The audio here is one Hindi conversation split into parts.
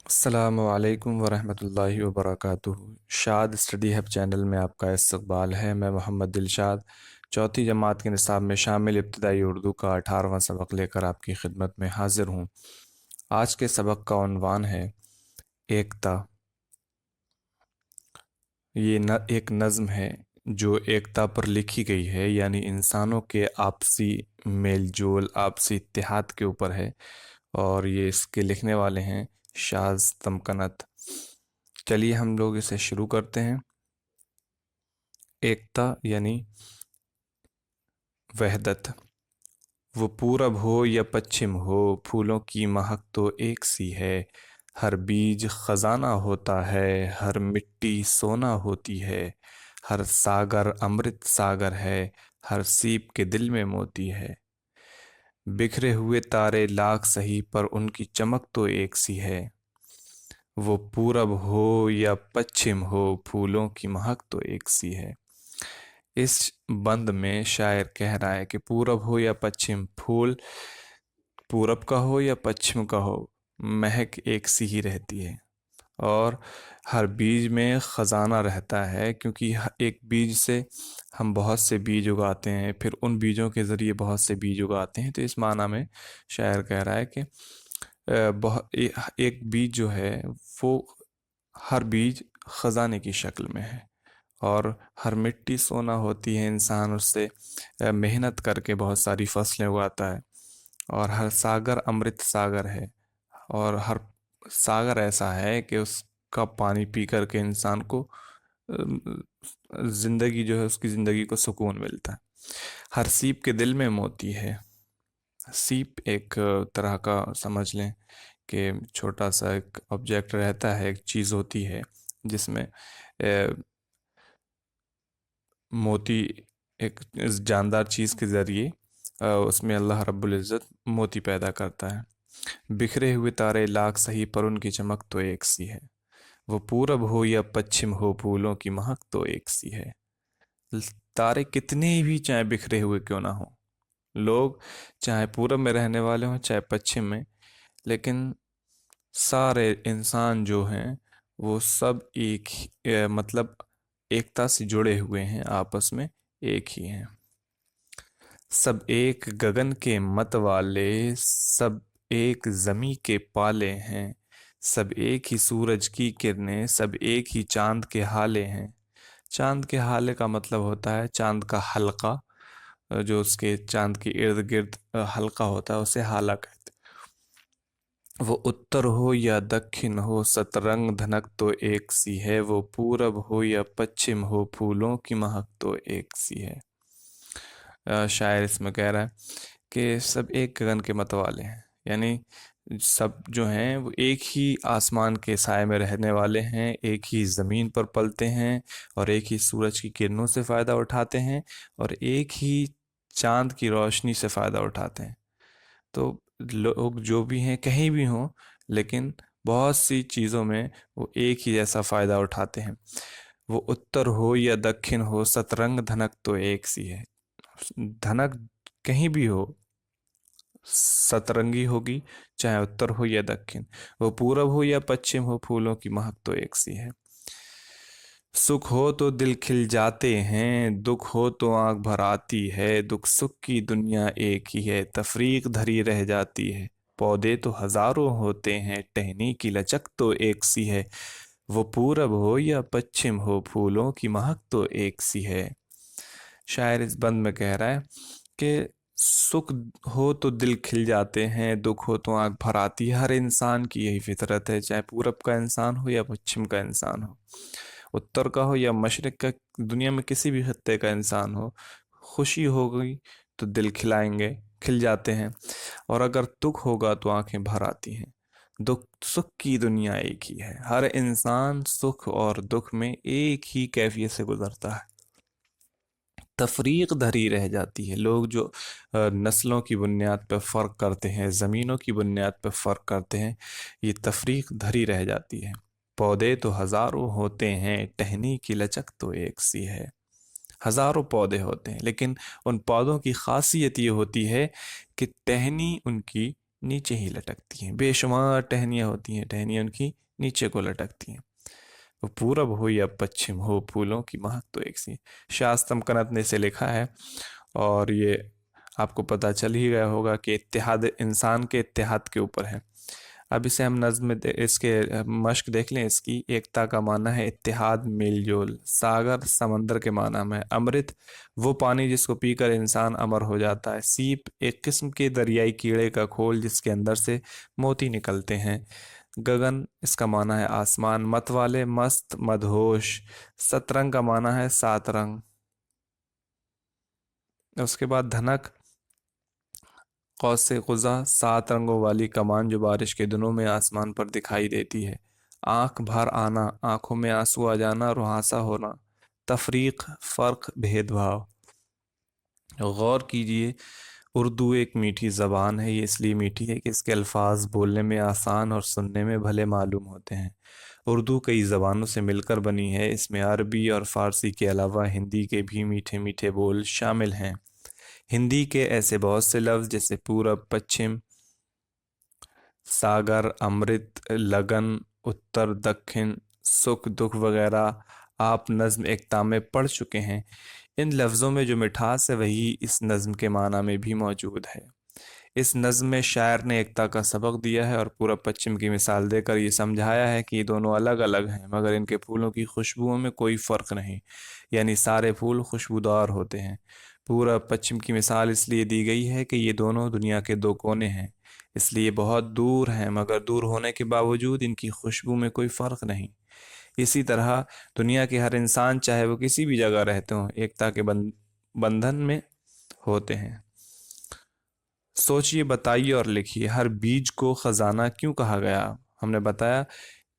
अस्सलामु अलैकुम वरहमतुल्लाहि वबरकातुहू। शाद स्टडी हब चैनल में आपका इस्तकबाल है। मैं मोहम्मद दिलशाद चौथी जमात के निसाब में शामिल इब्तदाई उर्दू का 18वां सबक लेकर आपकी खिदमत में हाजिर हूँ। आज के सबक का उन्वान है एकता। एक नज़्म है जो एकता पर लिखी गई है, यानी इंसानों के आपसी मेल जोल, आपसी इत्तेहाद के ऊपर है। और ये इसके लिखने वाले हैं शाज़ तमकनत। चलिए हम लोग इसे शुरू करते हैं। एकता यानी वहदत। वो पूरब हो या पश्चिम हो, फूलों की महक तो एक सी है। हर बीज खजाना होता है, हर मिट्टी सोना होती है। हर सागर अमृत सागर है, हर सीप के दिल में मोती है। बिखरे हुए तारे लाख सही, पर उनकी चमक तो एक सी है। वो पूरब हो या पश्चिम हो, फूलों की महक तो एक सी है। इस बंद में शायर कह रहा है कि पूरब हो या पश्चिम, फूल पूरब का हो या पश्चिम का हो, महक एक सी ही रहती है। और हर बीज में खजाना रहता है, क्योंकि एक बीज से हम बहुत से बीज उगाते हैं, फिर उन बीजों के ज़रिए बहुत से बीज उगाते हैं। तो इस माना में शायर कह रहा है कि एक बीज जो है वो, हर बीज खजाने की शक्ल में है। और हर मिट्टी सोना होती है, इंसान उससे मेहनत करके बहुत सारी फसलें उगाता है। और हर सागर अमृत सागर है। और हर सागर ऐसा है कि उसका पानी पी करके इंसान को जिंदगी जो है, उसकी जिंदगी को सुकून मिलता है। हर सीप के दिल में मोती है। सीप एक तरह का समझ लें कि छोटा सा एक ऑब्जेक्ट रहता है, एक चीज़ होती है जिसमें मोती, एक इस जानदार चीज़ के ज़रिए उसमें अल्लाह रब्बुल इज़्ज़त मोती पैदा करता है। बिखरे हुए तारे लाख सही, पर उनकी चमक तो एक सी है। वो पूरब हो या पश्चिम हो, फूलों की महक तो एक सी है। तारे कितने भी चाहे बिखरे हुए क्यों ना हो, लोग चाहे पूरब में रहने वाले हों चाहे पश्चिम में, लेकिन सारे इंसान जो हैं वो सब एक ही मतलब एकता से जुड़े हुए हैं, आपस में एक ही हैं। सब एक गगन के मत वाले, सब एक जमी के पाले हैं। सब एक ही सूरज की किरणें, सब एक ही चांद के हाले हैं। चांद के हाले का मतलब होता है चांद का हल्का, जो उसके चांद के इर्द गिर्द हल्का होता है, उसे हाला कहते हैं। वो उत्तर हो या दक्षिण हो, सतरंग धनक तो एक सी है। वो पूरब हो या पश्चिम हो, फूलों की महक तो एक सी है। शायर इसमें कह रहा है कि सब एक गगन के मत वाले हैं, यानी सब जो हैं वो एक ही आसमान के साए में रहने वाले हैं, एक ही ज़मीन पर पलते हैं, और एक ही सूरज की किरणों से फ़ायदा उठाते हैं, और एक ही चांद की रोशनी से फ़ायदा उठाते हैं। तो लोग जो भी हैं कहीं भी हों, लेकिन बहुत सी चीज़ों में वो एक ही जैसा फ़ायदा उठाते हैं। वो उत्तर हो या दक्षिण हो, सतरंग धनक तो एक सी है। धनक कहीं भी हो, सतरंगी होगी, चाहे उत्तर हो या दक्षिण। वो पूरब हो या पश्चिम हो, फूलों की महक तो एक सी है। सुख हो तो दिल खिल जाते हैं, दुख हो तो आंख भर आती है। दुख सुख की दुनिया एक ही है, तफरीक धरी रह जाती है। पौधे तो हजारों होते हैं, टहनी की लचक तो एक सी है। वो पूरब हो या पश्चिम हो, फूलों की महक तो एक सी है। शायर इस बंद में कह रहा है कि सुख हो तो दिल खिल जाते हैं, दुख हो तो आंख भर आती है। हर इंसान की यही फितरत है, चाहे पूरब का इंसान हो या पश्चिम का इंसान हो, उत्तर का हो या मशरिक का, दुनिया में किसी भी खत्ते का इंसान हो। खुशी हो गई तो दिल खिलाएंगे, खिल जाते हैं, और अगर दुख होगा तो आंखें भर आती हैं। दुख सुख की दुनिया एक ही है, हर इंसान सुख और दुख में एक ही कैफियत से गुजरता है। तफरीक धरी रह जाती है। लोग जो नस्लों की बुनियाद पर फ़र्क करते हैं, ज़मीनों की बुनियाद पर फ़र्क करते हैं, ये तफरीक धरी रह जाती है। पौधे तो हज़ारों होते हैं, टहनी की लचक तो एक सी है। हज़ारों पौधे होते हैं, लेकिन उन पौधों की खासियत ये होती है कि टहनी उनकी नीचे ही लटकती हैं। बेशुमार टहनियाँ होती हैं, टहनियाँ उनकी नीचे को लटकती हैं। वो पूरब हो या पश्चिम हो, फूलों की महक तो एक सी। शास्तम कनत ने इसे लिखा है। और ये आपको पता चल ही गया होगा कि इत्तेहाद इंसान के इत्तेहाद के ऊपर है। अब इसे हम नज्म में इसके मश्क देख लें। इसकी एकता का माना है इत्तेहाद, मेलजोल। सागर समंदर के माना में है। अमृत वो पानी जिसको पीकर इंसान अमर हो जाता है। सीप एक किस्म के दरियाई कीड़े का खोल जिसके अंदर से मोती निकलते हैं। गगन इसका माना है आसमान। मतवाले मस्त मदहोश। सतरंग का माना है सात रंग। उसके बाद धनक कौसे कुजा, सात रंगों वाली कमान जो बारिश के दिनों में आसमान पर दिखाई देती है। आंख भर आना, आंखों में आंसू आ जाना, रुहासा होना। तफरीक फर्क भेदभाव। गौर कीजिए, उर्दू एक मीठी ज़बान है। ये इसलिए मीठी है कि इसके अल्फाज बोलने में आसान और सुनने में भले मालूम होते हैं। उर्दू कई ज़बानों से मिलकर बनी है। इसमें अरबी और फ़ारसी के अलावा हिंदी के भी मीठे मीठे बोल शामिल हैं। हिंदी के ऐसे बहुत से लफ्ज़ जैसे पूरब, पश्चिम, सागर, अमृत, लगन, उत्तर, दक्षिण, सुख, दुख वगैरह आप नज़्म एकता में पढ़ चुके हैं। इन लफ्ज़ों में जो मिठास है वही इस नज़्म के माना में भी मौजूद है। इस नज़्म में शायर ने एकता का सबक दिया है और पूरब पश्चिम की मिसाल देकर ये समझाया है कि ये दोनों अलग अलग हैं मगर इनके फूलों की खुशबुओं में कोई फ़र्क नहीं। यानी सारे फूल खुशबूदार होते हैं। पूरब पश्चिम की मिसाल इसलिए दी गई है कि ये दोनों दुनिया के दो कोने हैं, इसलिए बहुत दूर हैं मगर दूर होने के बावजूद इनकी खुशबू में कोई फ़र्क नहीं। इसी तरह दुनिया के हर इंसान चाहे वो किसी भी जगह रहते हों एकता के बंधन में होते हैं। सोचिए, बताइए और लिखिए, हर बीज को खजाना क्यों कहा गया। हमने बताया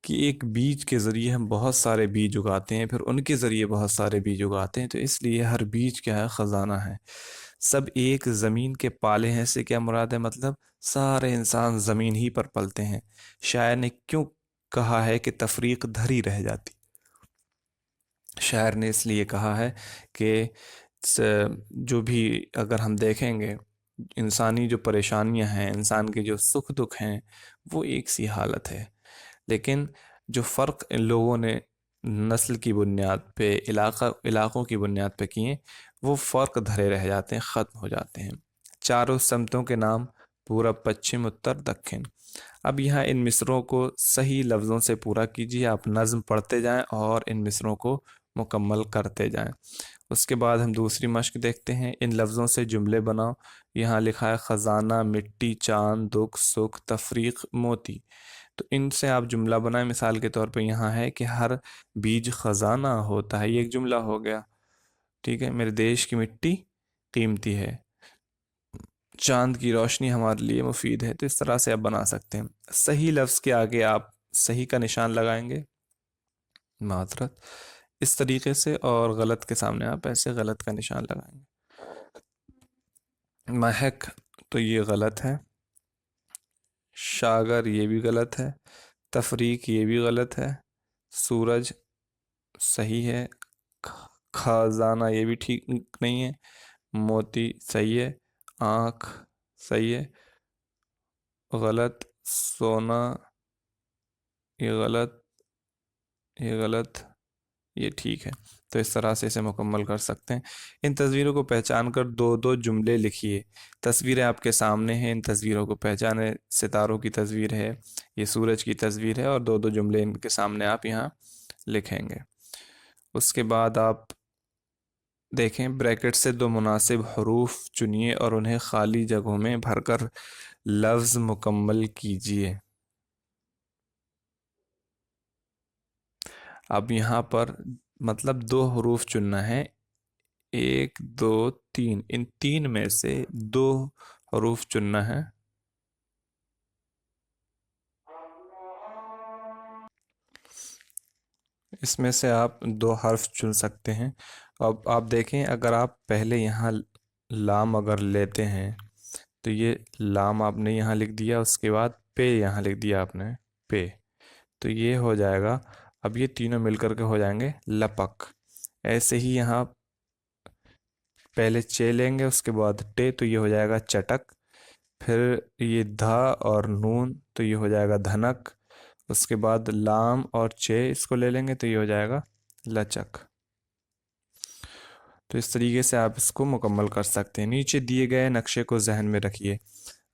कि एक बीज के जरिए हम बहुत सारे बीज उगाते हैं, फिर उनके जरिए बहुत सारे बीज उगाते हैं, तो इसलिए हर बीज क्या है, खजाना है। सब एक जमीन के पाले हैं से क्या मुराद है, मतलब सारे इंसान जमीन ही पर पलते हैं। शायर ने क्यों कहा है कि तफरीक धरी रह जाती। शायर ने इसलिए कहा है कि जो भी अगर हम देखेंगे इंसानी जो परेशानियां हैं, इंसान के जो सुख दुख हैं, वो एक सी हालत है। लेकिन जो फ़र्क इन लोगों ने नस्ल की बुनियाद पे, इलाक़ों की बुनियाद पे किए, वो फ़र्क धरे रह जाते हैं, ख़त्म हो जाते हैं। चारों समतों के नाम पूरब, पश्चिम, उत्तर, दक्षिण। अब यहाँ इन मिसरों को सही लफ्ज़ों से पूरा कीजिए। आप नज़्म पढ़ते जाएं और इन मिसरों को मुकम्मल करते जाएं। उसके बाद हम दूसरी मश्क देखते हैं। इन लफ्ज़ों से जुमले बनाओ। यहाँ लिखा है ख़जाना, मिट्टी, चाँद, दुख, सुख, तफरीक, मोती। तो इनसे आप जुमला बनाएं। मिसाल के तौर पे यहाँ है कि हर बीज ख़जाना होता है, ये एक जुमला हो गया। ठीक है, मेरे देश की मिट्टी कीमती है, चांद की रोशनी हमारे लिए मुफीद है। तो इस तरह से आप बना सकते हैं। सही लफ्ज़ के आगे आप सही का निशान लगाएंगे, मातरत, इस तरीके से, और गलत के सामने आप ऐसे गलत का निशान लगाएंगे। महक तो ये गलत है। शागर ये भी गलत है। तफरीक ये भी गलत है। सूरज सही है। खजाना ये भी ठीक नहीं है। मोती सही है। आँख सही है। गलत। सोना ये गलत, ये गलत, ये ठीक है। तो इस तरह से इसे मुकम्मल कर सकते हैं। इन तस्वीरों को पहचान कर दो दो जुमले लिखिए। तस्वीरें आपके सामने हैं, इन तस्वीरों को पहचाने। सितारों की तस्वीर है, ये सूरज की तस्वीर है, और दो दो जुमले इनके सामने आप यहाँ लिखेंगे। उसके बाद आप देखें, ब्रैकेट से दो मुनासिब हरूफ चुनिए और उन्हें खाली जगहों में भरकर लफ्ज़ मुकम्मल कीजिए। अब यहाँ पर मतलब दो हरूफ चुनना है, एक, दो, तीन। इन तीन में से दो हरूफ चुनना है। इसमें से आप दो हर्फ चुन सकते हैं। अब आप देखें, अगर आप पहले यहाँ लाम अगर लेते हैं तो ये लाम आपने यहाँ लिख दिया, उसके बाद पे यहाँ लिख दिया आपने, पे, तो ये हो जाएगा। अब ये तीनों मिलकर के हो जाएंगे लपक। ऐसे ही यहाँ पहले चे लेंगे, उसके बाद टे, तो ये हो जाएगा चटक। फिर ये धा और नून, तो ये हो जाएगा धनक। उसके बाद लाम और चे इसको ले लेंगे तो ये हो जाएगा लचक। तो इस तरीके से आप इसको मुकम्मल कर सकते हैं। नीचे दिए गए नक्शे को जहन में रखिए।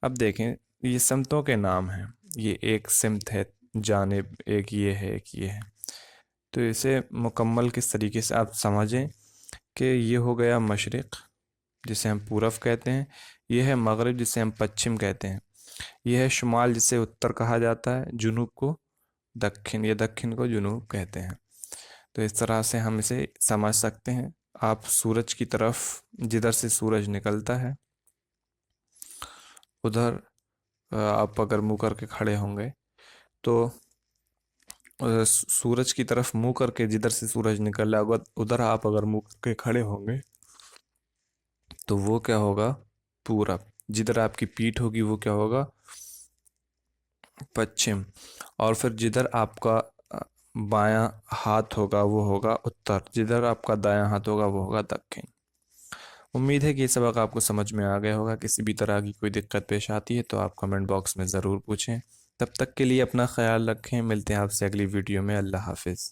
अब देखें, ये सिमतों के नाम हैं। ये एक सिमत है, जानिब, एक ये है, एक ये है। तो इसे मुकम्मल किस तरीके से आप समझें कि ये हो गया मशरिक़, जिसे हम पूरब कहते हैं। ये है मगरिब, जिसे हम पश्चिम कहते हैं। ये है शुमाल, जिसे उत्तर कहा जाता है। जुनूब को दक्षिण, या दक्षिण को जुनूब कहते हैं। तो इस तरह से हम इसे समझ सकते हैं। आप सूरज की तरफ, जिधर से सूरज निकलता है उधर आप अगर मुंह करके खड़े होंगे तो सूरज की तरफ मुंह करके, जिधर से सूरज निकल रहा होगा उधर आप अगर मुंह करके खड़े होंगे तो वो क्या होगा, पूरब। जिधर आपकी पीठ होगी वो क्या होगा, पश्चिम। और फिर जिधर आपका बायां हाथ होगा वो होगा उत्तर। जिधर आपका दायां हाथ होगा वो होगा दक्षिण। उम्मीद है कि ये सबक आपको समझ में आ गया होगा। किसी भी तरह की कोई दिक्कत पेश आती है तो आप कमेंट बॉक्स में ज़रूर पूछें। तब तक के लिए अपना ख्याल रखें। मिलते हैं आपसे अगली वीडियो में। अल्लाह हाफिज़।